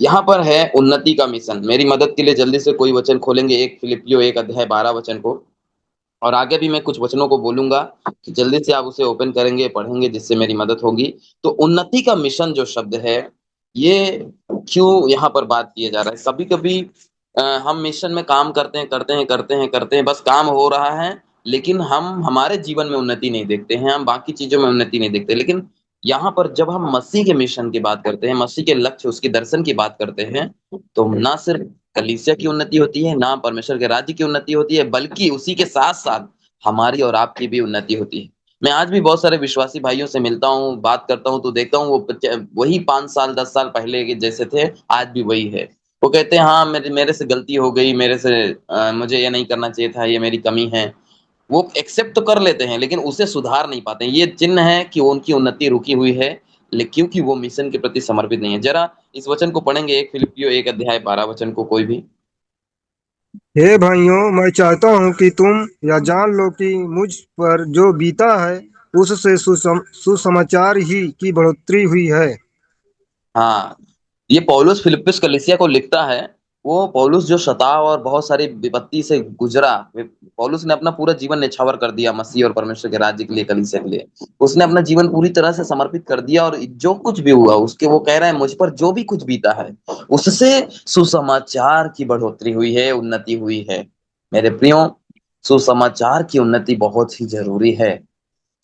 यहाँ पर है उन्नति का मिशन। मेरी मदद के लिए जल्दी से कोई वचन खोलेंगे, एक फिलिपियो 1 अध्याय 12 वचन को। और आगे भी मैं कुछ वचनों को बोलूंगा कि जल्दी से आप उसे ओपन करेंगे, पढ़ेंगे, जिससे मेरी मदद होगी। तो उन्नति का मिशन जो शब्द है, ये क्यों यहाँ पर बात किया जा रहा है? कभी कभी हम मिशन में काम करते हैं, करते हैं, बस काम हो रहा है, लेकिन हम हमारे जीवन में उन्नति नहीं देखते हैं, हम बाकी चीजों में उन्नति नहीं देखते। लेकिन यहाँ पर जब हम मसीह के मिशन की बात करते हैं, मसीह के लक्ष्य, उसके दर्शन की बात करते हैं, तो ना सिर्फ कलीसिया की उन्नति होती है, ना परमेश्वर के राज्य की उन्नति होती है, बल्कि उसी के साथ साथ हमारी और आपकी भी उन्नति होती है। मैं आज भी बहुत सारे विश्वासी भाइयों से मिलता हूँ, बात करता हूँ, तो देखता हूँ वो वही 5 साल 10 साल पहले के जैसे थे, आज भी वही है। वो कहते हैं हाँ, मेरे मेरे से गलती हो गई, मेरे से मुझे ये नहीं करना चाहिए था, ये मेरी कमी है। वो एक्सेप्ट तो कर लेते हैं, लेकिन उसे सुधार नहीं पाते हैं। ये चिन्ह है कि उनकी उन्नति रुकी हुई है, लेकिन क्योंकि वो मिशन के प्रति समर्पित नहीं है। जरा इस वचन को पढ़ेंगे, एक फिलिपियो 1 अध्याय 12 वचन को कोई भी। हे भाइयों, मैं चाहता हूँ कि तुम यह जान लो कि मुझ पर जो बीता है उससे सुसमाचार ही की बढ़ोतरी हुई है। हाँ, ये पौलुस फिलिप्पिस कलीसिया को लिखता है। वो पौलुस जो शताव और बहुत सारी विपत्ति से गुजरा, पौलुस ने अपना पूरा जीवन न्यौछावर कर दिया मसीह और परमेश्वर के राज्य के लिए, कलीसिया के लिए। उसने अपना जीवन पूरी तरह से समर्पित कर दिया, और जो कुछ भी हुआ उसके, वो कह रहा है मुझ पर जो भी कुछ बीता है उससे सुसमाचार की बढ़ोतरी हुई है, उन्नति हुई है। मेरे प्रियो, सुसमाचार की उन्नति बहुत ही जरूरी है।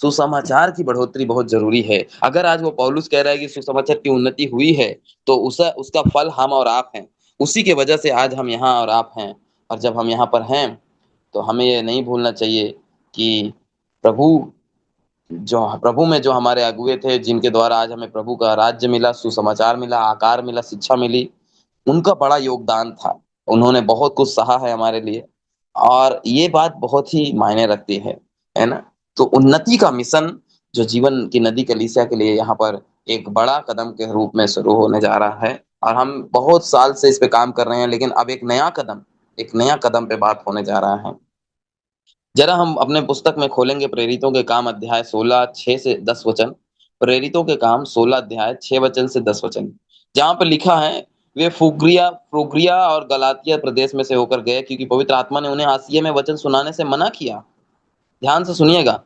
सुसमाचार की बढ़ोतरी बहुत जरूरी है। अगर आज वो पौलुस कह रहा है कि सुसमाचार की उन्नति हुई है, तो उसे, उसका फल हम और आप हैं। उसी के वजह से आज हम यहाँ और आप हैं। और जब हम यहाँ पर हैं, तो हमें ये नहीं भूलना चाहिए कि प्रभु, जो प्रभु में जो हमारे अगुए थे, जिनके द्वारा आज हमें प्रभु का राज्य मिला, सुसमाचार मिला, आकार मिला, शिक्षा मिली, उनका बड़ा योगदान था। उन्होंने बहुत कुछ सहा है हमारे लिए, और ये बात बहुत ही मायने रखती है ना? तो उन्नति का मिशन जो जीवन की नदी कलीसिया के लिए यहाँ पर एक बड़ा कदम के रूप में शुरू होने जा रहा है, और हम बहुत साल से इस पे काम कर रहे हैं, लेकिन अब एक नया कदम पे बात होने जा रहा है। जरा हम अपने पुस्तक में खोलेंगे, प्रेरितों के काम अध्याय 16 6 से 10 वचन। प्रेरितों के काम 16 अध्याय 6 वचन से 10 वचन, जहां पर लिखा है, वे फ्रुगिया और गलातिया प्रदेश में से होकर गए, क्योंकि पवित्र आत्मा ने उन्हें आसिया में वचन सुनाने से मना किया। ध्यान से सुनिएगा।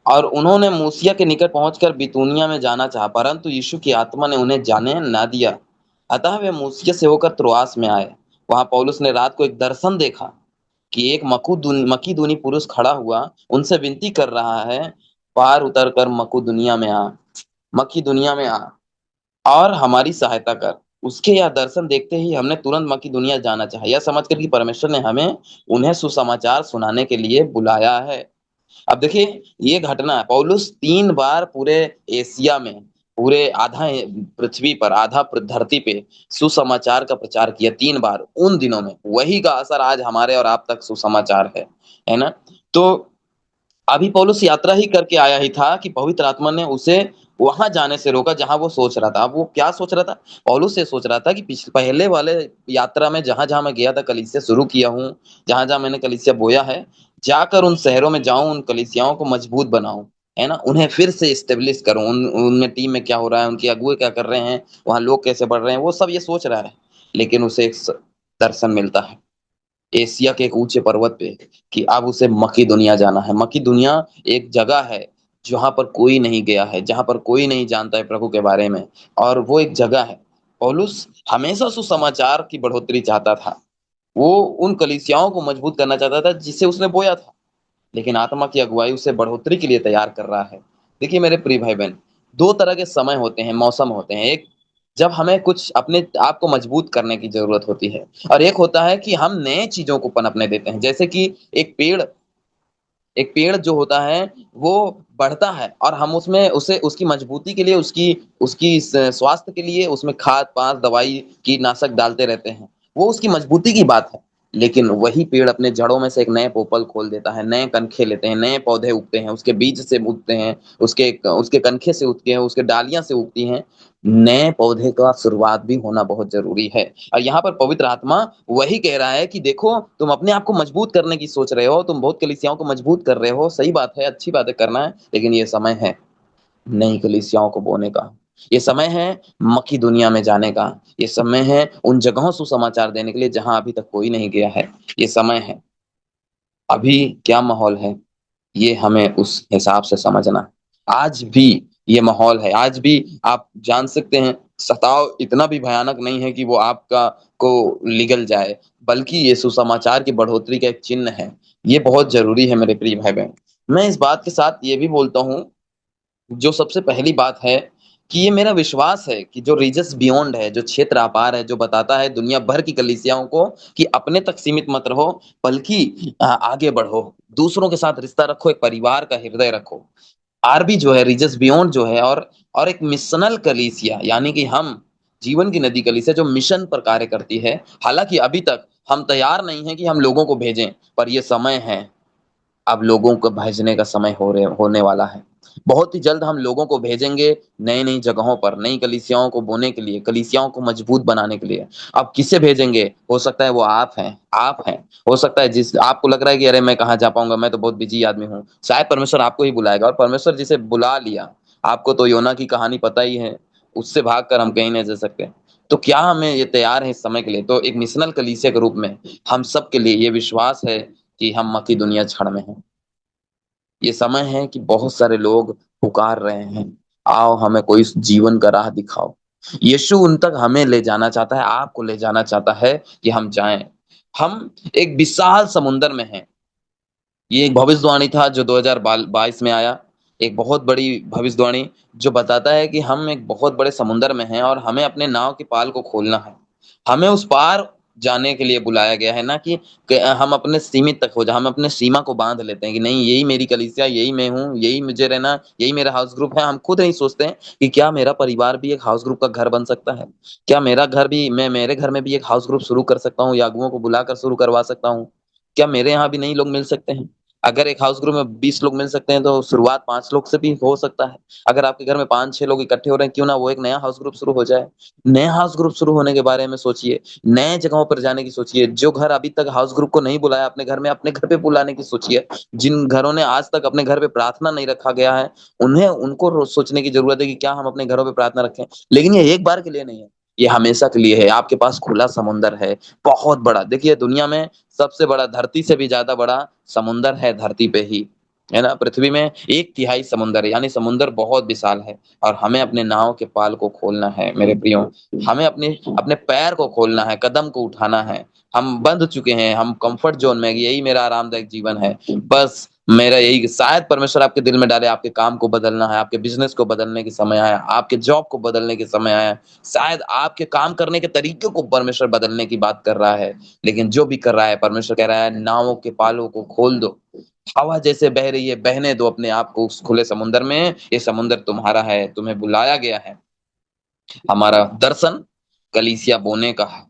और उन्होंने मूसिया के निकट पहुंचकर बितूनिया में जाना चाहा, परंतु यीशु की आत्मा ने उन्हें जाने ना दिया। अतः वे मूसिया से होकर त्रोआस में आए। वहां पौलुस ने रात को एक दर्शन देखा कि एक मकीदूनी पुरुष खड़ा हुआ, उनसे विनती कर रहा है, पार उतर कर मकी दुनिया में आ और हमारी सहायता कर। उसके यह दर्शन देखते ही हमने तुरंत मकी दुनिया जाना चाहा, यह समझकर कि परमेश्वर ने हमें उन्हें सुसमाचार सुनाने के लिए बुलाया है। अब देखिए, ये घटना है, पौलुस 3 बार पूरे एशिया में, पूरे आधा पृथ्वी पर, आधा धरती पे सुसमाचार का प्रचार किया 3 बार उन दिनों में। वही का असर आज हमारे और आप तक सुसमाचार है ना? तो अभी पौलुस यात्रा ही करके आया ही था कि पवित्र आत्मा ने उसे वहां जाने से रोका जहां वो सोच रहा था। अब वो क्या सोच रहा था? पौलुस से सोच रहा था कि पहले वाले यात्रा में जहां जहां मैं गया था, कलीसिया शुरू किया हूँ, जहां जहां मैंने कलीसिया बोया है, जाकर उन शहरों में जाऊं, उन कलीसियाओं को मजबूत बनाऊं, है ना, उन्हें फिर से स्टेब्लिश करूं, उनमें टीम में क्या हो रहा है, उनके अगुए क्या कर रहे हैं, वहां लोग कैसे बढ़ रहे हैं, वो सब ये सोच रहा है। लेकिन उसे एक दर्शन मिलता है एशिया के एक ऊंचे पर्वत पे, कि अब उसे मकी दुनिया जाना है। मकी दुनिया एक जगह है जहां पर कोई नहीं गया है, जहां पर कोई नहीं जानता है प्रभु के बारे में, और वो एक जगह है। पौलुस हमेशा सुसमाचार की बढ़ोतरी चाहता था। वो उन कलीसियाओं को मजबूत करना चाहता था जिसे उसने बोया था, लेकिन आत्मा की अगुवाई उसे बढ़ोतरी के लिए तैयार कर रहा है। देखिए मेरे प्रिय भाई बहन, 2 तरह के समय होते हैं, मौसम होते हैं। एक, जब हमें कुछ अपने आप को मजबूत करने की जरूरत होती है, और एक होता है कि हम नए चीजों को पनपने देते हैं। जैसे कि एक पेड़ जो होता है, वो बढ़ता है, और हम उसमें उसे, उसकी मजबूती के लिए, उसकी उसकी स्वास्थ्य के लिए उसमें खाद पांच दवाई कीटनाशक डालते रहते हैं। वो उसकी मजबूती की बात है। लेकिन वही पेड़ अपने जड़ों में से एक नए पोपल खोल देता है, नए कनखे लेते हैं, नए पौधे उगते हैं, उसके बीज से उगते हैं, उसके उसके कनखे से उगते हैं, उसके डालियां से उगती हैं। नए पौधे का शुरुआत भी होना बहुत जरूरी है। और यहाँ पर पवित्र आत्मा वही कह रहा है कि देखो, तुम अपने आप को मजबूत करने की सोच रहे हो, तुम बहुत कलीसियाओं को मजबूत कर रहे हो, सही बात है, अच्छी बात है, करना है, लेकिन ये समय है नई कलीसियाओं को बोने का। ये समय है मक्की दुनिया में जाने का। ये समय है उन जगहों सुसमाचार देने के लिए जहां अभी तक कोई नहीं गया है। ये समय है। अभी क्या माहौल है, ये हमें उस हिसाब से समझना है। आज भी ये माहौल है, आज भी आप जान सकते हैं, सताव इतना भी भयानक नहीं है कि वो आपका को निगल जाए, बल्कि ये सुसमाचार की बढ़ोतरी का एक चिन्ह है। ये बहुत ज़रूरी है मेरे प्रिय भाई-बहन। मैं इस बात के साथ ये भी बोलता हूँ, जो सबसे पहली बात है कि ये मेरा विश्वास है कि जो रीजस बियॉन्ड है, जो क्षेत्र आपार है, जो बताता है दुनिया भर की कलीसियाओं को कि अपने तक सीमित मत रहो, बल्कि आगे बढ़ो, दूसरों के साथ रिश्ता रखो, एक परिवार का हृदय रखो। आरबी जो है, रीजस बियॉन्ड जो है, और एक मिशनल कलीसिया, यानी कि हम जीवन की नदी कलीसिया जो मिशन पर कार्य करती है। हालाँकि अभी तक हम तैयार नहीं हैं कि हम लोगों को भेजें, पर ये समय है, अब लोगों को भेजने का समय होने वाला है। बहुत ही जल्द हम लोगों को भेजेंगे नई-नई जगहों पर, नई कलीसियाओं को बोने के लिए, कलीसियाओं को मजबूत बनाने के लिए। अब किसे भेजेंगे? हो सकता है वो आप हैं। हो सकता है जिस आपको लग रहा है कि अरे मैं कहाँ जा पाऊँगा, मैं तो बहुत बिज़ी आदमी हूँ। शायद परमेश्वर आपको ही बुलाएगा, और परमेश्वर जिसे बुला लिया, आपको तो योना की कहानी पता ही है, उससे भागकर हम कहीं नहीं जा सकते। तो क्या हमें ये तैयार है इस समय के लिए? तो एक मिशनल कलीसिया के रूप में हम सबके लिए ये विश्वास है कि हम मक्की दुनिया क्षण में हैं। ये समय है कि बहुत सारे लोग पुकार रहे हैं, आओ हमें कोई जीवन का राह दिखाओ। यीशु उन तक हमें ले जाना चाहता है, आपको ले जाना चाहता है कि हम जाएँ। हम एक विशाल समुंदर में हैं। ये एक भविष्यवाणी था जो 2022 में आया। एक बहुत बड़ी भविष्यवाणी जो बताता है कि हम एक बहुत बड़े समुंदर में हैं और हमें अपने नाव की पाल को खोलना है। हमें उस पार जाने के लिए बुलाया गया है, ना कि हम अपने सीमित तक हो जाएँ, हम अपने सीमा को बाँध लेते हैं कि नहीं यही मेरी कलीसिया, यही मैं हूँ, यही मुझे रहना, यही मेरा हाउस ग्रुप है। हम खुद नहीं सोचते हैं कि क्या मेरा परिवार भी एक हाउस ग्रुप का घर बन सकता है? क्या मेरा घर भी मैं मेरे घर में भी एक हाउस ग्रुप शुरू कर सकता हूँ या अगुओं को बुलाकर शुरू करवा सकता हूँ? क्या मेरे यहाँ भी नहीं लोग मिल सकते हैं? अगर एक हाउस ग्रुप में 20 लोग मिल सकते हैं, तो शुरुआत 5 लोग से भी हो सकता है। अगर आपके घर में 5-6 लोग इकट्ठे हो रहे हैं, क्यों ना वो एक नया हाउस ग्रुप शुरू हो जाए। नए हाउस ग्रुप शुरू होने के बारे में सोचिए, नए जगहों पर जाने की सोचिए। जो घर अभी तक हाउस ग्रुप को नहीं बुलाया अपने घर में, अपने घर पे बुलाने की सोचिए। जिन घरों ने आज तक अपने घर पे प्रार्थना नहीं रखा गया है, उन्हें उनको सोचने की ज़रूरत है कि क्या हम अपने घरों पे प्रार्थना रखें। लेकिन ये एक बार के लिए नहीं है, ये हमेशा के लिए है। आपके पास खुला समुंदर है, बहुत बड़ा। देखिए दुनिया में सबसे बड़ा, धरती से भी ज़्यादा बड़ा समुंदर है धरती पे ही, है ना? पृथ्वी में 1/3 समुंदर है, यानी समुंदर बहुत विशाल है, और हमें अपने नाव के पाल को खोलना है मेरे प्रियो। हमें अपने अपने पैर को खोलना है, कदम को उठाना है। हम बंध चुके हैं, हम कम्फर्ट ज़ोन में, यही मेरा आरामदायक जीवन है। बस मेरा यही, शायद परमेश्वर आपके दिल में डाले, आपके काम को बदलना है, आपके बिज़नेस को बदलने के समय आया, आपके जॉब को बदलने के समय आया। शायद आपके काम करने के तरीके को परमेश्वर बदलने की बात कर रहा है। लेकिन जो भी कर रहा है, परमेश्वर कह रहा है नावों के पालों को खोल दो। हवा जैसे बह रही है, बहने दो अपने आप को उस खुले समुद्र में। ये समुद्र तुम्हारा है, तुम्हें बुलाया गया है। हमारा दर्शन कलीसिया बोने का है,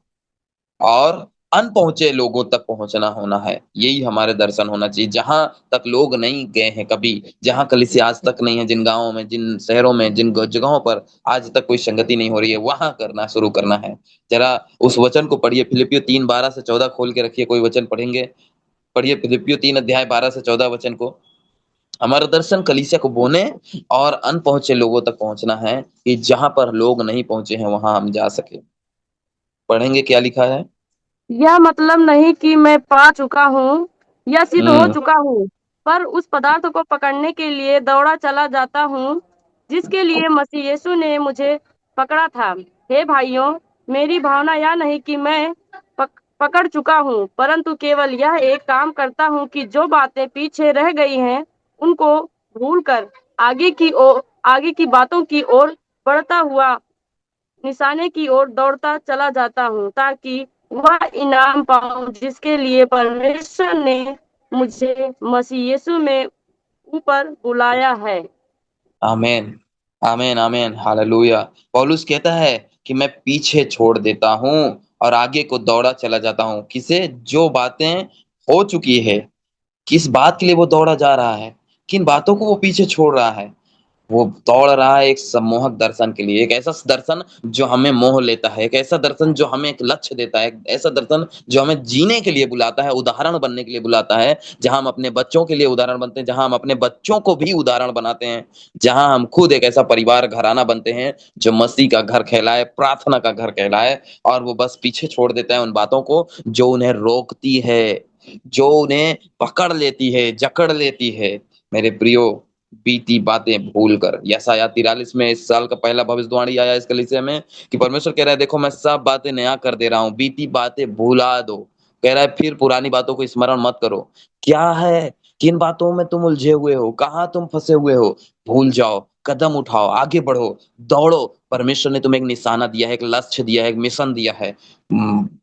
और अनपहुँचे लोगों तक पहुँचना होना है। यही हमारे दर्शन होना चाहिए। जहाँ तक लोग नहीं गए हैं कभी, जहाँ कलीसिया आज तक नहीं है, जिन गाँवों में, जिन शहरों में, जिन जगहों पर आज तक कोई संगति नहीं हो रही है, वहाँ करना शुरू करना है। ज़रा उस वचन को पढ़िए, फिलिपियो 3:12 से 14 खोल के रखिए, कोई वचन पढ़ेंगे? पढ़िए फिलिपियो 3 अध्याय 12 से 14 वचन को। हमारा दर्शन कलीसिया को बोने और अनपहुँचे लोगों तक पहुँचना है, कि जहाँ पर लोग नहीं पहुँचे हैं, वहाँ हम जा सकें। पढ़ेंगे क्या लिखा है? यह मतलब नहीं कि मैं पा चुका हूँ या सिद्ध हो हुँ। चुका हूँ, पर उस पदार्थ को पकड़ने के लिए दौड़ा चला जाता हूँ, जिसके लिए मसीह यीशु ने मुझे पकड़ा था। हे भाइयों, मेरी भावना यह नहीं कि मैं पकड़ चुका हूँ, परंतु केवल यह एक काम करता हूँ कि जो बातें पीछे रह गई हैं, उनको भूलकर आगे की बातों की ओर बढ़ता हुआ निशाने की ओर दौड़ता चला जाता हूँ, ताकि वह इनाम पाऊं जिसके लिए परमेश्वर ने मुझे मसीह यीशु में ऊपर बुलाया है। आमीन, आमीन, आमीन, हालेलुया। पौलुस कहता है कि मैं पीछे छोड़ देता हूँ और आगे को दौड़ा चला जाता हूँ। किसे? जो बातें हो चुकी है। किस बात के लिए वो दौड़ा जा रहा है? किन बातों को वो पीछे छोड़ रहा है? वो दौड़ रहा है एक सम्मोहक दर्शन के लिए, एक ऐसा दर्शन जो हमें मोह लेता है, एक ऐसा दर्शन जो हमें एक लक्ष्य देता है, एक ऐसा दर्शन जो हमें जीने के लिए बुलाता है, उदाहरण बनने के लिए बुलाता है, जहाँ हम अपने बच्चों के लिए उदाहरण बनते हैं, जहाँ हम अपने बच्चों को भी उदाहरण बनाते हैं, जहाँ हम खुद एक ऐसा परिवार घराना बनते हैं जो मसीह का घर कहलाए, प्रार्थना का घर कहलाए, और वो बस पीछे छोड़ देता है उन बातों को जो उन्हें रोकती है, जो उन्हें पकड़ लेती है, जकड़ लेती है। मेरे प्रियो, बीती बातें भूल कर, यशायाह 43 में इस साल का पहला भविष्यवाणी आया इस कलीसिया में कि परमेश्वर कह रहा है, देखो मैं सब बातें नया कर दे रहा हूँ, बीती बातें भुला दो। कह रहा है फिर पुरानी बातों को स्मरण मत करो। क्या है, किन बातों में तुम उलझे हुए हो, कहाँ तुम फंसे हुए हो? भूल जाओ, कदम उठाओ, आगे बढ़ो, दौड़ो। परमेश्वर ने तुम्हें एक निशाना दिया है, एक लक्ष्य दिया है, एक मिशन दिया है।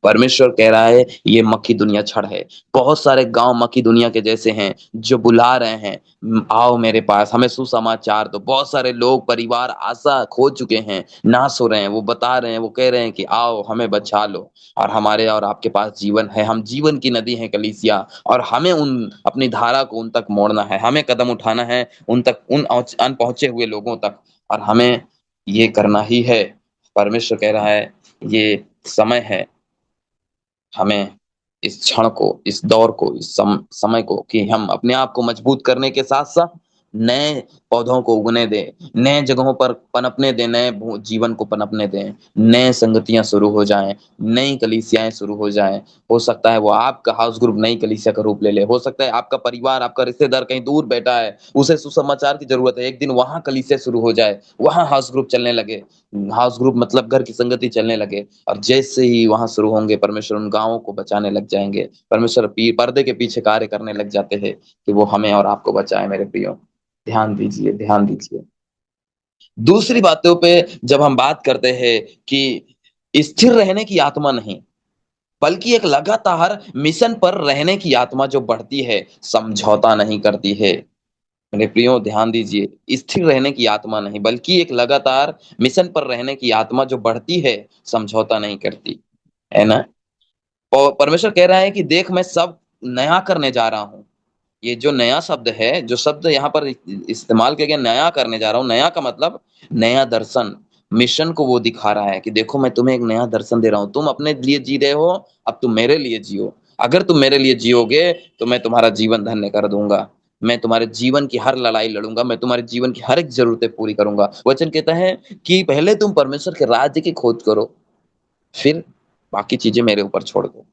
परमेश्वर कह रहा है ये मक्खी दुनिया छड़ है। बहुत सारे गांव मक्खी दुनिया के जैसे हैं जो बुला रहे हैं, आओ मेरे पास, हमें सुसमाचार दो। बहुत सारे लोग, परिवार आशा खो चुके हैं, नाश हो रहे हैं, वो बता रहे हैं, वो कह रहे हैं कि आओ हमें बचा लो, और हमारे और आपके पास जीवन है, हम जीवन की नदी है कलीसिया, और हमें उन अपनी धारा को उन तक मोड़ना है, हमें कदम उठाना है उन तक, उन अनपहुंचे हुए लोगों तक, और हमें ये करना ही है। परमेश्वर कह रहा है ये समय है, हमें इस क्षण को, इस दौर को, इस समय को, कि हम अपने आप को मजबूत करने के साथ साथ नए पौधों को उगने दें, नए जगहों पर पनपने दें, नए जीवन को पनपने दें, नए संगतियां शुरू हो जाएं, नई कलीसियाएं शुरू हो जाएं। हो सकता है वो आपका हाउस ग्रुप नई कलीसिया का रूप ले ले, हो सकता है आपका परिवार, आपका रिश्तेदार कहीं दूर बैठा है, उसे सुसमाचार की जरूरत है, एक दिन वहां कलीसिया शुरू हो जाए, वहां हाउस ग्रुप चलने लगे। हाउस ग्रुप मतलब घर की संगति चलने लगे, और जैसे ही वहां शुरू होंगे, परमेश्वर उन गांवों को बचाने लग जाएंगे। परमेश्वर पर्दे के पीछे कार्य करने लग जाते हैं कि वो हमें और आपको बचाए। मेरे प्रियो, ध्यान दीजिए, ध्यान दीजिए। दूसरी बातों पे जब हम बात करते हैं कि स्थिर रहने की आत्मा नहीं, बल्कि एक लगातार मिशन पर रहने की आत्मा जो बढ़ती है, समझौता नहीं करती है। मेरे प्रियो, ध्यान दीजिए, स्थिर रहने की आत्मा नहीं, बल्कि एक लगातार मिशन पर रहने की आत्मा जो बढ़ती है, समझौता नहीं करती, है ना? और परमेश्वर कह रहा है कि देख मैं सब नया करने जा रहा हूँ। ये जो नया शब्द है, जो शब्द यहाँ पर इस्तेमाल किया गया, नया करने जा रहा हूँ, नया का मतलब नया दर्शन, मिशन को वो दिखा रहा है कि देखो मैं तुम्हें एक नया दर्शन दे रहा हूँ, तुम अपने लिए जी रहे हो, अब तुम मेरे लिए जियो। अगर तुम मेरे लिए जियोगे तो मैं तुम्हारा जीवन धन्य कर दूंगा, मैं तुम्हारे जीवन की हर लड़ाई लड़ूंगा, मैं तुम्हारे जीवन की हर एक जरूरतें पूरी करूंगा। वचन कहता है कि पहले तुम परमेश्वर के राज्य की खोज करो, फिर बाकी चीजें मेरे ऊपर छोड़ दो।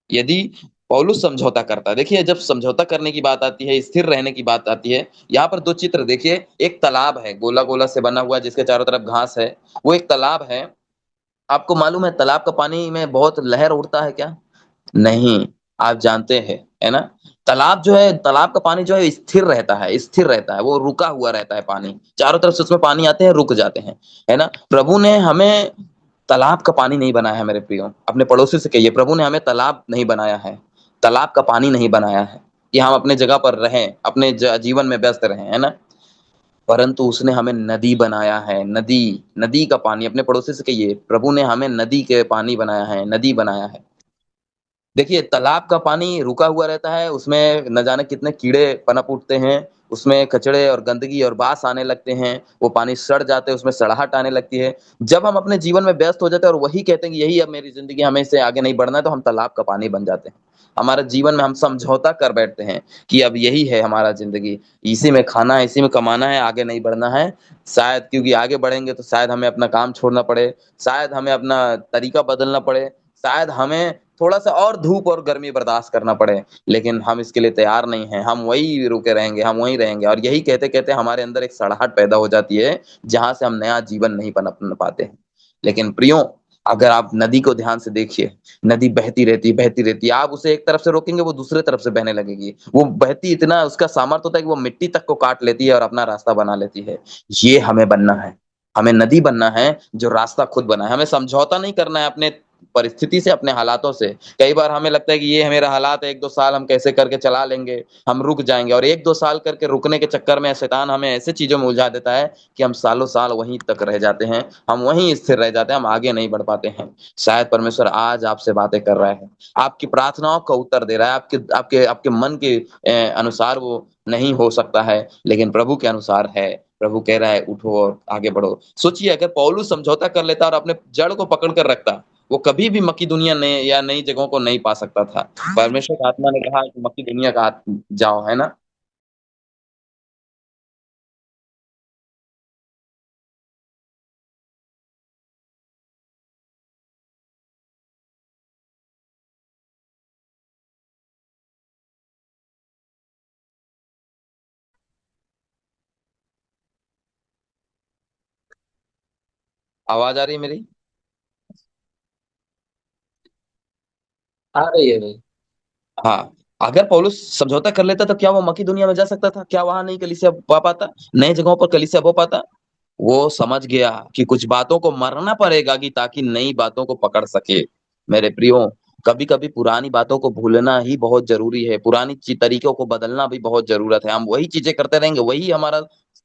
यदि पौलुस समझौता करता है, देखिए जब समझौता करने की बात आती है, स्थिर रहने की बात आती है, यहाँ पर दो चित्र देखिए। एक तालाब है, गोला गोला से बना हुआ, जिसके चारों तरफ घास है, वो एक तालाब है। आपको मालूम है तालाब का पानी में बहुत लहर उठता है क्या? नहीं, आप जानते हैं, है ना? तालाब जो है, तालाब का पानी जो है स्थिर रहता है, स्थिर रहता है, वो रुका हुआ रहता है पानी, चारों तरफ से उसमें पानी आते हैं, रुक जाते हैं, है ना? प्रभु ने हमें तालाब का पानी नहीं बनाया है। मेरे प्रियो, अपने पड़ोसी से कहिए, प्रभु ने हमें तालाब नहीं बनाया है, तालाब का पानी नहीं बनाया है कि हम अपने जगह पर रहें, अपने जीवन में व्यस्त रहें, है ना? परंतु उसने हमें नदी बनाया है, नदी, नदी का पानी। अपने पड़ोसी से कहिए, प्रभु ने हमें नदी के पानी बनाया है, नदी बनाया है। देखिए तालाब का पानी रुका हुआ रहता है, उसमें न जाने कितने कीड़े पनप उठते हैं, उसमें कचड़े और गंदगी और बास आने लगते हैं, वो पानी सड़ जाते हैं, उसमें सड़ाहट आने लगती है। जब हम अपने जीवन में व्यस्त हो जाते हैं और वही कहते हैं कि यही अब मेरी जिंदगी, हमें इससे आगे नहीं बढ़ना है, तो हम तालाब का पानी बन जाते हैं। हमारे जीवन में हम समझौता कर बैठते हैं कि अब यही है हमारा जिंदगी, इसी में खाना है, इसी में कमाना है, आगे नहीं बढ़ना है। शायद क्योंकि आगे बढ़ेंगे तो शायद हमें अपना काम छोड़ना पड़े, शायद हमें अपना तरीका बदलना पड़े, शायद हमें थोड़ा सा और धूप और गर्मी बर्दाश्त करना पड़े, लेकिन हम इसके लिए तैयार नहीं हैं। हम वही रुके रहेंगे, हम वही रहेंगे, और यही कहते कहते हमारे अंदर एक सड़ाहट पैदा हो जाती है, जहां से हम नया जीवन नहीं पनप पाते हैं। लेकिन प्रियो, अगर आप नदी को ध्यान से देखिए, नदी बहती रहती, बहती रहती, आप उसे एक तरफ से रोकेंगे, वो दूसरे तरफ से बहने लगेगी। वो बहती, इतना उसका सामर्थ्य होता है कि वो मिट्टी तक को काट लेती है और अपना रास्ता बना लेती है। ये हमें बनना है, हमें नदी बनना है जो रास्ता खुद बनाए। हमें समझौता नहीं करना है अपने परिस्थिति से, अपने हालातों से। कई बार हमें लगता है कि ये मेरा हालात है, 1-2 साल हम कैसे करके चला लेंगे, हम रुक जाएँगे, और 1-2 साल करके रुकने के चक्कर में शैतान हमें ऐसे चीज़ों में उलझा देता है कि हम सालों-साल वहीं तक रह जाते हैं, हम वहीं स्थिर रह जाते हैं, हम आगे नहीं बढ़ पाते हैं। शायद परमेश्वर आज आपसे बातें कर रहा है, आपकी प्रार्थनाओं का उत्तर दे रहा है, आपके आपके आपके मन के अनुसार वो नहीं हो सकता है, लेकिन प्रभु के अनुसार है। प्रभु कह रहा है उठो और आगे बढ़ो। सोचिए, अगर पौलुस समझौता कर लेता और अपने जड़ को पकड़ कर रखता, वो कभी भी मकिदुनिया ने या नई जगहों को नहीं पा सकता था। परमेश्वर की आत्मा ने कहा कि मकिदुनिया का जाओ, है ना? आवाज आ रही है मेरी? आ रही है भाई। हाँ, अगर पौलुस समझौता कर लेता तो क्या वो मकिदुनिया में जा सकता था? क्या वहां नई कलीसिया पा पाता? नए जगहों पर कलीसिया हो पाता? वो समझ गया कि कुछ बातों को मरना पड़ेगा कि ताकि नई बातों को पकड़ सके। मेरे प्रियो, कभी-कभी पुरानी बातों को भूलना ही बहुत ज़रूरी है, पुरानी तरीकों को बदलना भी बहुत ज़रूरत है। हम वही चीज़ें करते रहेंगे, वही हमारा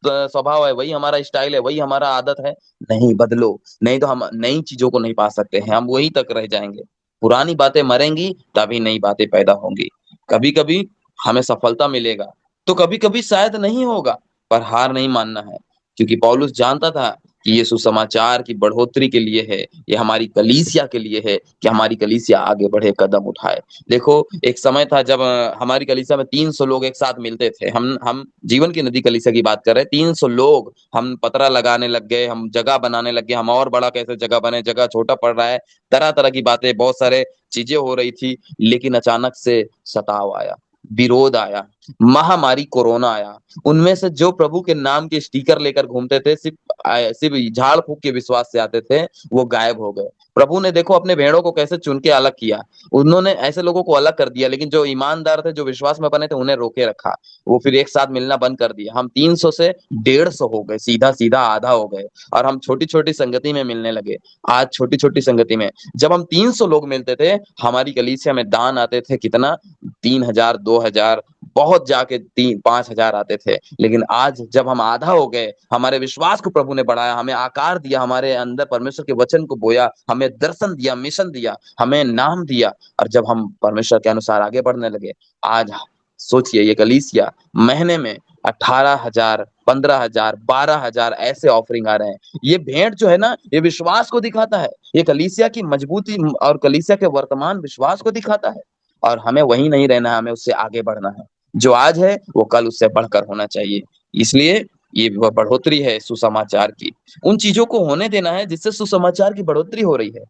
स्वभाव है, वही हमारा स्टाइल है, वही हमारा आदत है। नहीं बदलो, नहीं तो हम नई चीज़ों को नहीं पा सकते हैं, हम वहीं तक रह जाएँगे। पुरानी बातें मरेंगी, तभी नई बातें पैदा होंगी। कभी-कभी हमें सफलता मिलेगा, तो कभी-कभी शायद नहीं होगा, पर हार नहीं मानना है। क्योंकि पौलुस जानता था कि ये सुसमाचार की बढ़ोतरी के लिए है, ये हमारी कलीसिया के लिए है कि हमारी कलीसिया आगे बढ़े, कदम उठाए। देखो, एक समय था जब हमारी कलीसिया में 300 लोग एक साथ मिलते थे। हम जीवन की नदी कलीसिया की बात कर रहे हैं, 300 लोग। हम पतरा लगाने लग गए, हम जगह बनाने लग गए, हम और बड़ा कैसे जगह बने, जगह छोटा पड़ रहा है, तरह-तरह की बातें, बहुत सारे चीज़ें हो रही थी। लेकिन अचानक से सताव आया, विरोध आया, महामारी कोरोना आया। उनमें से जो प्रभु के नाम के स्टिकर लेकर घूमते थे, सिर्फ झाड़-फूँक के विश्वास से आते थे, वो गायब हो गए। प्रभु ने देखो अपने भेड़ों को कैसे चुन के अलग किया। उन्होंने ऐसे लोगों को अलग कर दिया, लेकिन जो ईमानदार थे, जो विश्वास में बने थे, उन्हें रोके रखा। वो फिर एक साथ मिलना बंद कर दिया। हम 300 से 150 हो गए, सीधा-सीधा आधा हो गए, और हम छोटी-छोटी संगति में मिलने लगे। आज छोटी-छोटी संगति में जब हम 300 लोग मिलते थे, हमारी कलीसिया में दान आते थे कितना? 3,000, 2,000, बहुत जाके 3-5,000 आते थे। लेकिन आज जब हम आधा हो गए, हमारे विश्वास को प्रभु ने बढ़ाया, हमें आकार दिया, हमारे अंदर परमेश्वर के वचन को बोया, हमें दर्शन दिया, मिशन दिया, हमें नाम दिया, और जब हम परमेश्वर के अनुसार आगे बढ़ने लगे, आज सोचिए ये कलीसिया महीने में 18,000, 15,000, 12,000 ऐसे ऑफरिंग आ रहे हैं। ये भेंट जो है ना, ये विश्वास को दिखाता है। ये कलीसिया की मजबूती और कलीसिया के वर्तमान विश्वास को दिखाता है। और हमें वहीं नहीं रहना है, हमें उससे आगे बढ़ना है। जो आज है वो कल उससे बढ़कर होना चाहिए। इसलिए ये वह बढ़ोतरी है सुसमाचार की। उन चीजों को होने देना है जिससे सुसमाचार की बढ़ोतरी हो रही है।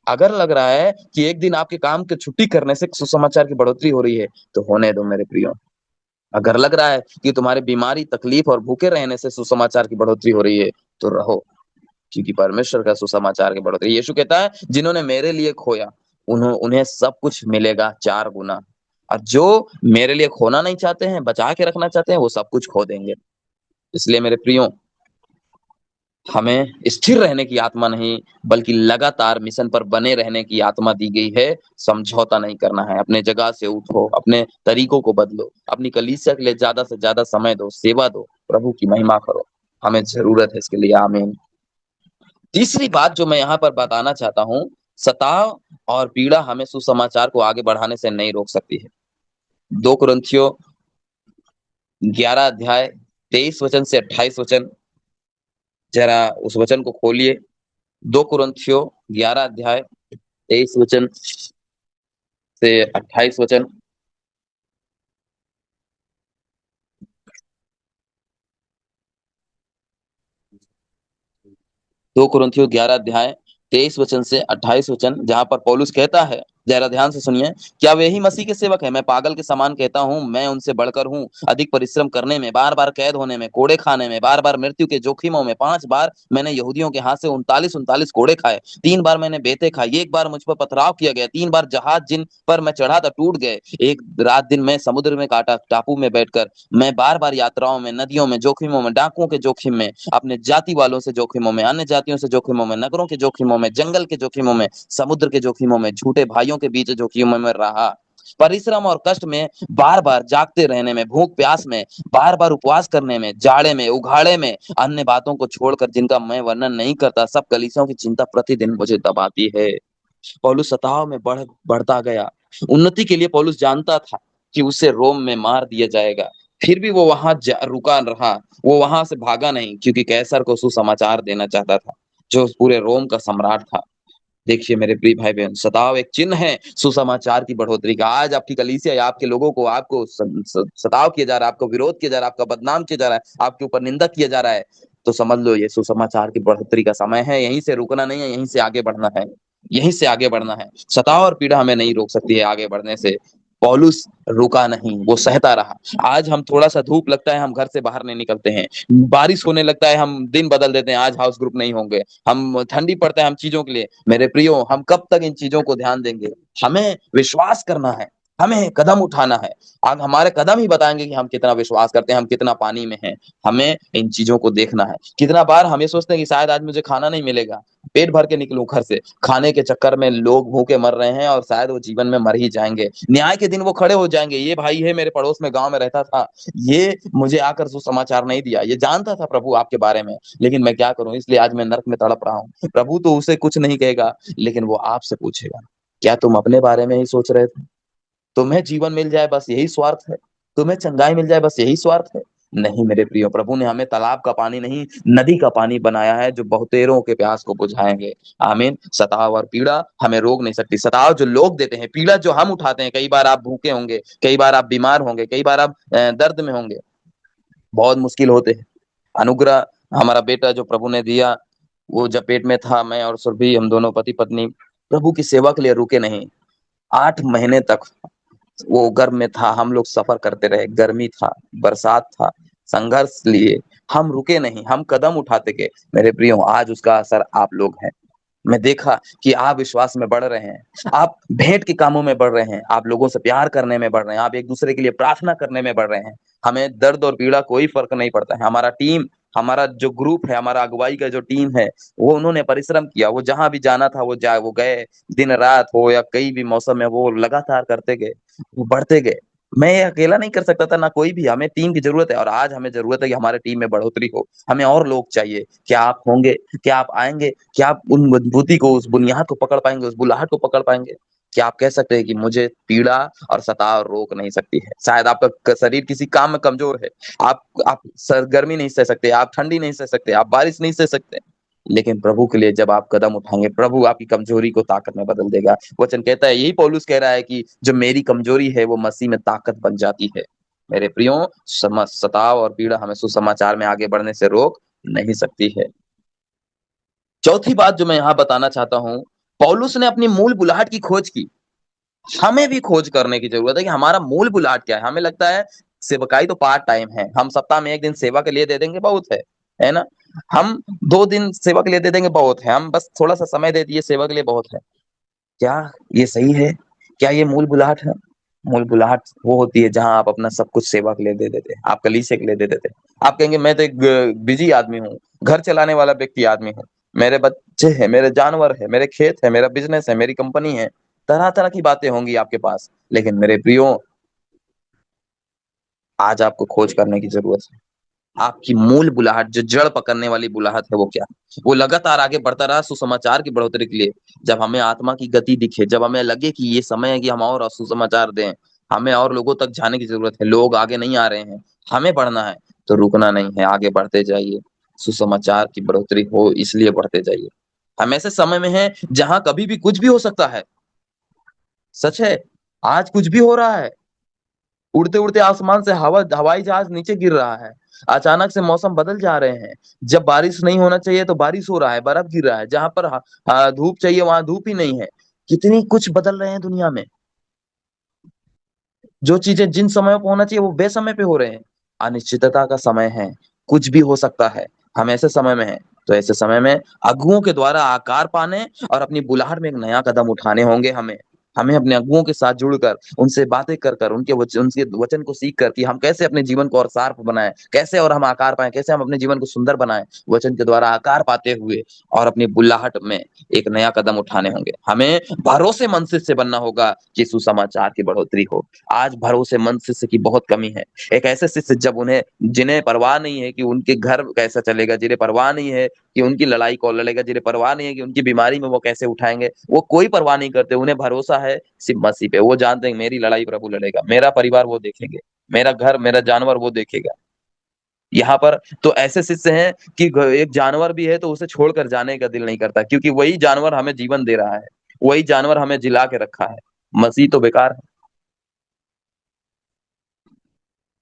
अगर लग रहा है कि एक दिन आपके काम की छुट्टी करने से सुसमाचार की बढ़ोतरी हो रही है, तो होने दो मेरे प्रियो। अगर लग रहा है कि तुम्हारी बीमारी, तकलीफ और भूखे रहने से सुसमाचार की बढ़ोतरी हो रही है, तो रहो, क्योंकि परमेश्वर का सुसमाचार की बढ़ोतरी, यीशु कहता है, जिन्होंने मेरे लिए खोया, उन्हें सब कुछ मिलेगा 4 गुना। और जो मेरे लिए खोना नहीं चाहते हैं, बचा के रखना चाहते हैं, वो सब कुछ खो देंगे। इसलिए मेरे प्रियो, हमें स्थिर रहने की आत्मा नहीं, बल्कि लगातार मिशन पर बने रहने की आत्मा दी गई है। समझौता नहीं करना है। अपने जगह से उठो, अपने तरीकों को बदलो, अपनी कलीसिया के लिए ज्यादा से ज्यादा समय दो, सेवा दो, प्रभु की महिमा करो। हमें जरूरत है इसके लिए। आमीन। तीसरी बात जो मैं यहाँ पर बताना चाहता हूँ, सताव और पीड़ा हमें सुसमाचार को आगे बढ़ाने से नहीं रोक सकती है। 2 कुरिन्थियों 11 अध्याय 23 वचन से 28 वचन, जरा उस वचन को खोलिए। 2 कुरिन्थियों 11 अध्याय 23 वचन से 28 वचन। 2 कुरिन्थियों 11 अध्याय 23 वचन से 28 वचन, जहां पर पौलुस कहता है जरा ध्यान से सुनिए। क्या वे ही मसीह के सेवक हैं? मैं पागल के समान कहता हूँ, मैं उनसे बढ़कर हूँ। अधिक परिश्रम करने में, बार बार कैद होने में, कोड़े खाने में, बार बार मृत्यु के जोखिमों में। 5 बार मैंने यहूदियों के हाथ से 39 कोड़े खाए। 3 बार मैंने बेते खाई। 1 बार मुझ पर पथराव किया गया। 3 बार जहाज जिन पर मैं चढ़ा था टूट गए। एक रात दिन मैं समुद्र में काटा, टापू में बैठकर। मैं बार बार यात्राओं में, नदियों में, जोखिमों में, डाकुओं के जोखिम में, अपने जाति वालों से जोखिमों में, अन्य जातियों से जोखिमों में, नगरों के जोखिमों में, जंगल के जोखिमों में, समुद्र के जोखिमों में, झूठे भाइयों के बीच जोखिमों में रहा। परिश्रम और कष्ट में, बार बार जागते रहने में, भूख प्यास में, बार बार उपवास करने में, जाड़े में, उघाड़े में, अन्य बातों को छोड़कर जिनका मैं वर्णन नहीं करता, सब कलीसियों की चिंता प्रतिदिन मुझे दबाती है। पौलुस सताव में बढ़ता गया। उन्नति के लिए पौलुस जानता था कि उसे रोम में मार दिया जाएगा। फिर भी वो वहां रुका रहा। वो वहां से भागा नहीं, क्योंकि कैसर को सुसमाचार देना चाहता था, जो पूरे रोम का सम्राट था। देखिए मेरे प्रिय भाई बहन, सताव एक चिन्ह है सुसमाचार की बढ़ोतरी का। आज आपकी कलीसिया या आपके लोगों को, आपको सताव किया जा रहा है, आपको विरोध किया जा रहा है, आपका बदनाम किया जा रहा है, आपके ऊपर निंदा किया जा रहा है, तो समझ लो ये सुसमाचार की बढ़ोतरी का समय है। यहीं से रुकना नहीं है, यहीं से आगे बढ़ना है। यहीं से आगे बढ़ना है। सताव और पीड़ा हमें नहीं रोक सकती है आगे बढ़ने से। पौलुस रुका नहीं, वो सहता रहा। आज हम थोड़ा सा धूप लगता है, हम घर से बाहर नहीं निकलते हैं। बारिश होने लगता है, हम दिन बदल देते हैं, आज हाउस ग्रुप नहीं होंगे। हम ठंडी पड़ता है हम चीजों के लिए। मेरे प्रियो, हम कब तक इन चीजों को ध्यान देंगे? हमें विश्वास करना है, हमें कदम उठाना है। आज हमारे कदम ही बताएंगे कि हम कितना विश्वास करते हैं, हम कितना पानी में हैं। हमें इन चीजों को देखना है। कितना बार हम ये सोचते हैं कि शायद आज मुझे खाना नहीं मिलेगा, पेट भर के निकलूं घर से। खाने के चक्कर में लोग भूखे मर रहे हैं और शायद वो जीवन में मर ही जाएंगे। न्याय के दिन वो खड़े हो जाएंगे। ये भाई है, मेरे पड़ोस में गांव में रहता था, ये मुझे आकर सुसमाचार नहीं दिया। ये जानता था प्रभु आपके बारे में, लेकिन मैं क्या करूं, इसलिए आज मैं नर्क में तड़प रहा हूं। प्रभु तो उसे कुछ नहीं कहेगा, लेकिन वो आपसे पूछेगा, क्या तुम अपने बारे में ही सोच रहे थे? तुम्हें जीवन मिल जाए बस यही स्वार्थ है? तुम्हें चंगाई मिल जाए बस यही स्वार्थ है? नहीं मेरे प्रियो, प्रभु ने हमें तालाब का पानी नहीं, नदी का पानी बनाया है, जो बहुतेरों के प्यास को बुझाएंगे। आमीन। सताव और पीड़ा हमें रोक नहीं सकती। सताव जो लोग देते हैं, पीड़ा जो हम उठाते हैं। कई बार आप भूखे होंगे, कई बार आप बीमार होंगे, कई बार आप दर्द में होंगे, बहुत मुश्किल होते हैं। अनुग्रह, हमारा बेटा जो प्रभु ने दिया, वो जब पेट में था, मैं और सुरभि, हम दोनों पति पत्नी प्रभु की सेवा के लिए रुके नहीं। 8 महीने तक वो गर्भ में था, हम लोग सफर करते रहे। गर्मी था, बरसात था, संघर्ष लिए, हम रुके नहीं, हम कदम उठाते गए। मेरे प्रियो, आज उसका असर आप लोग हैं। मैं देखा कि आप विश्वास में बढ़ रहे हैं, आप भेंट के कामों में बढ़ रहे हैं, आप लोगों से प्यार करने में बढ़ रहे हैं, आप एक दूसरे के लिए प्रार्थना करने में बढ़ रहे हैं। हमें दर्द और पीड़ा कोई फर्क नहीं पड़ता है। हमारा टीम, हमारा जो ग्रुप है, हमारा अगुवाई का जो टीम है, वो उन्होंने परिश्रम किया। वो जहां भी जाना था वो गए। दिन रात हो या कई भी मौसम में, वो लगातार करते गए, वो बढ़ते गए। मैं ये अकेला नहीं कर सकता था, ना कोई भी। हमें टीम की जरूरत है, और आज हमें जरूरत है कि हमारे टीम में बढ़ोतरी हो। हमें और लोग चाहिए। क्या आप होंगे? क्या आप आएंगे? क्या आप उन मजबूती को, उस बुनियाद को पकड़ पाएंगे, उस बुलाहट को पकड़ पाएंगे? क्या आप कह सकते हैं कि मुझे पीड़ा और सताव रोक नहीं सकती है? शायद आपका शरीर किसी काम में कमजोर है। आप गर्मी नहीं सह सकते, आप ठंडी नहीं सह सकते, आप बारिश नहीं सह सकते, लेकिन प्रभु के लिए जब आप कदम उठाएंगे, प्रभु आपकी कमजोरी को ताकत में बदल देगा। वचन कहता है, यही पौलुस कह रहा है कि जो मेरी कमजोरी है वो मसीह में ताकत बन जाती है। मेरे प्रियो, सताव और पीड़ा हमें सुसमाचार में आगे बढ़ने से रोक नहीं सकती है। चौथी बात जो मैं यहाँ बताना चाहता हूँ, पौलुस ने अपनी मूल बुलाहट की खोज की। हमें भी खोज करने की जरूरत है कि हमारा मूल बुलाहट क्या है। हमें लगता है सेवकाई तो पार्ट टाइम है, हम सप्ताह में 1 दिन सेवा के लिए दे देंगे, बहुत है ना। हम 2 दिन सेवा के लिए दे देंगे, बहुत है। हम बस थोड़ा सा समय दे दिए सेवा के लिए, बहुत है। क्या ये सही है? क्या ये मूल बुलाहट है? मूल बुलाहट वो होती है जहां आप अपना सब कुछ सेवा के लिए दे देते हैं, आप कलीसिया के लिए दे देते हैं। आप कहेंगे, मैं तो एक बिजी आदमी हूँ, घर चलाने वाला व्यक्ति आदमी हूँ, मेरे बच्चे हैं, मेरे जानवर है, मेरे खेत है, मेरा बिजनेस है, मेरी कंपनी है, तरह तरह की बातें होंगी आपके पास। लेकिन मेरे प्रियो, आज आपको खोज करने की जरूरत है। आपकी मूल बुलाहट, जो जड़ पकड़ने वाली बुलाहट है, वो क्या? वो लगातार आगे बढ़ता रहा सुसमाचार की बढ़ोतरी के लिए। जब हमें आत्मा की गति दिखे, जब हमें लगे कि ये समय है कि हम और सुसमाचार दें, हमें और लोगों तक जाने की जरूरत है, लोग आगे नहीं आ रहे हैं, हमें बढ़ना है, तो रुकना नहीं है, आगे बढ़ते जाइए। सुसमाचार की बढ़ोतरी हो इसलिए बढ़ते जाइए। हम ऐसे समय में हैं जहां कभी भी कुछ भी हो सकता है। सच है, आज कुछ भी हो रहा है। उड़ते उड़ते आसमान से हवाई जहाज नीचे गिर रहा है। अचानक से मौसम बदल जा रहे हैं। जब बारिश नहीं होना चाहिए तो बारिश हो रहा है, बर्फ गिर रहा है। जहां पर धूप चाहिए वहां धूप ही नहीं है। कितनी कुछ बदल रहे हैं दुनिया में। जो चीजें जिन समय पे होना चाहिए वो बेसमय पे हो रहे हैं। अनिश्चितता का समय है, कुछ भी हो सकता है। हम ऐसे समय में हैं, तो ऐसे समय में अगुओं के द्वारा आकार पाने और अपनी बुलाहट में एक नया कदम उठाने होंगे हमें। हमें अपने अगुओं के साथ जुड़कर, उनसे बातें कर कर, उनके वचन को सीख कर कि हम कैसे अपने जीवन को और सार्प बनाएं, कैसे और हम आकार पाएं, कैसे हम अपने जीवन को सुंदर बनाएं, वचन के द्वारा आकार पाते हुए और अपनी बुलाहट में एक नया कदम उठाने होंगे। हमें भरोसेमंद शिष्य बनना होगा कि सुसमाचार की बढ़ोतरी हो। आज भरोसेमंद शिष्य की बहुत कमी है। एक ऐसे शिष्य जब उन्हें जिन्हें परवाह नहीं है कि उनके घर कैसा चलेगा, जिन्हें परवाह नहीं है कि उनकी लड़ाई कौन लड़ेगा, जिन्हें परवाह नहीं है कि उनकी बीमारी में वो कैसे उठाएंगे, वो कोई परवाह नहीं करते। उन्हें भरोसा है सिर्फ मसीह पे। वो जानते हैं मेरी लड़ाई प्रभु लड़ेगा, मेरा परिवार वो देखेंगे, मेरा घर मेरा जानवर वो देखेगा। यहाँ पर तो ऐसे शिष्य हैं कि एक जानवर भी है तो उसे छोड़कर जाने का दिल नहीं करता, क्योंकि वही जानवर हमें जीवन दे रहा है, वही जानवर हमें जिला के रखा है। मसीह तो बेकार है।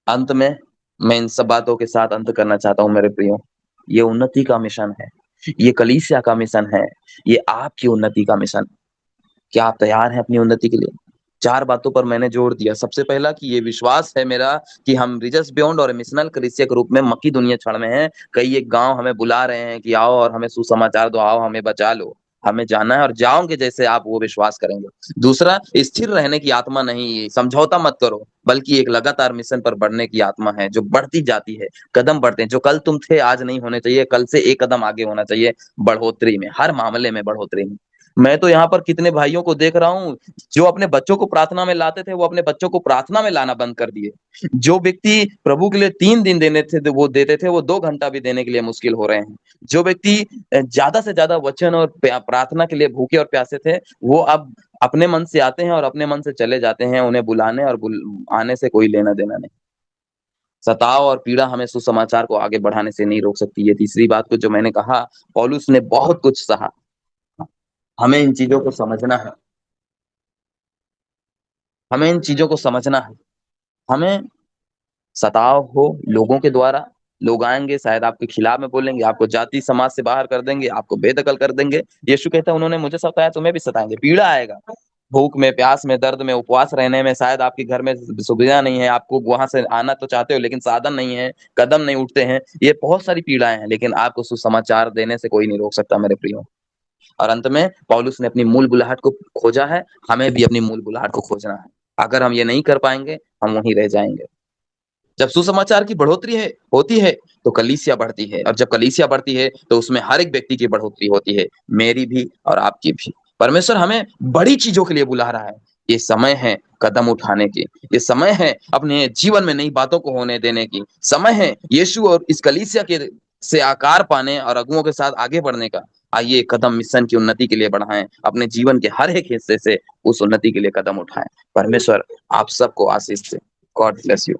अंत में मैं इन सब बातों के साथ अंत करना चाहता हूं मेरे प्रियो। ये उन्नति का मिशन है, ये कलीसिया का मिशन है, ये आपकी उन्नति का मिशन। क्या आप तैयार हैं अपनी उन्नति के लिए? चार बातों पर मैंने जोर दिया। सबसे पहला कि ये विश्वास है मेरा कि हम रिजस बियॉन्ड और मिशनल कलीसिया के रूप में मक्की दुनिया क्षण में हैं। कई एक गांव हमें बुला रहे हैं कि आओ और हमें सुसमाचार दो, आओ हमें बचा लो। हमें जाना है और जाओगे जैसे आप वो विश्वास करेंगे। दूसरा, स्थिर रहने की आत्मा नहीं, समझौता मत करो, बल्कि एक लगातार मिशन पर बढ़ने की आत्मा है जो बढ़ती जाती है। कदम बढ़ते हैं। जो कल तुम थे आज नहीं होने चाहिए, कल से एक कदम आगे होना चाहिए, बढ़ोतरी में, हर मामले में बढ़ोतरी में। मैं तो यहाँ पर कितने भाइयों को देख रहा हूँ जो अपने बच्चों को प्रार्थना में लाते थे, वो अपने बच्चों को प्रार्थना में लाना बंद कर दिए। जो व्यक्ति प्रभु के लिए 3 दिन देने थे वो देते थे, वो 2 घंटा भी देने के लिए मुश्किल हो रहे हैं। जो व्यक्ति ज्यादा से ज्यादा वचन और प्रार्थना के लिए भूखे और प्यासे थे, वो अब अपने मन से आते हैं और अपने मन से चले जाते हैं। उन्हें बुलाने और आने से कोई लेना देना नहीं। सताव और पीड़ा हमें सुसमाचार को आगे बढ़ाने से नहीं रोक सकती। ये तीसरी बात को जो मैंने कहा, पौलुस ने बहुत कुछ सहा। हमें इन चीजों को समझना है, हमें इन चीजों को समझना है। हमें सताव हो लोगों के द्वारा, लोग आएंगे शायद आपके खिलाफ में बोलेंगे, आपको जाति समाज से बाहर कर देंगे, आपको बेदखल कर देंगे। यीशु कहता है उन्होंने मुझे सताया, तुम्हें भी सताएंगे। पीड़ा आएगा, भूख में, प्यास में, दर्द में, उपवास रहने में। शायद आपके घर में सुविधा नहीं है, आपको वहां से आना तो चाहते हो लेकिन साधन नहीं है, कदम नहीं उठते हैं। ये बहुत सारी पीड़ाएं हैं, लेकिन आपको सुसमाचार देने से कोई नहीं रोक सकता मेरे प्रियो। और अंत में पौलुस ने अपनी मूल बुलाहट को खोजा है, हमें भी अपनी मूल बुलाहट को खोजना है। अगर हम ये नहीं कर पाएंगे, हम वहीं रह जाएंगे। जब सुसमाचार की बढ़ोतरी है होती है तो कलीसिया बढ़ती है, और जब कलीसिया बढ़ती है तो उसमें हर एक व्यक्ति की बढ़ोतरी होती है, मेरी भी और आपकी भी। परमेश्वर हमें बड़ी चीजों के लिए बुला रहा है। ये समय है कदम उठाने की, ये समय है अपने जीवन में नई बातों को होने देने की, समय है यीशु और इस कलीसिया के से आकार पाने और अगुओं के साथ आगे बढ़ने का। आइए कदम मिशन की उन्नति के लिए बढ़ाएं, अपने जीवन के हर एक हिस्से से उस उन्नति के लिए कदम उठाएं। परमेश्वर आप सबको आशीष दे। God bless you.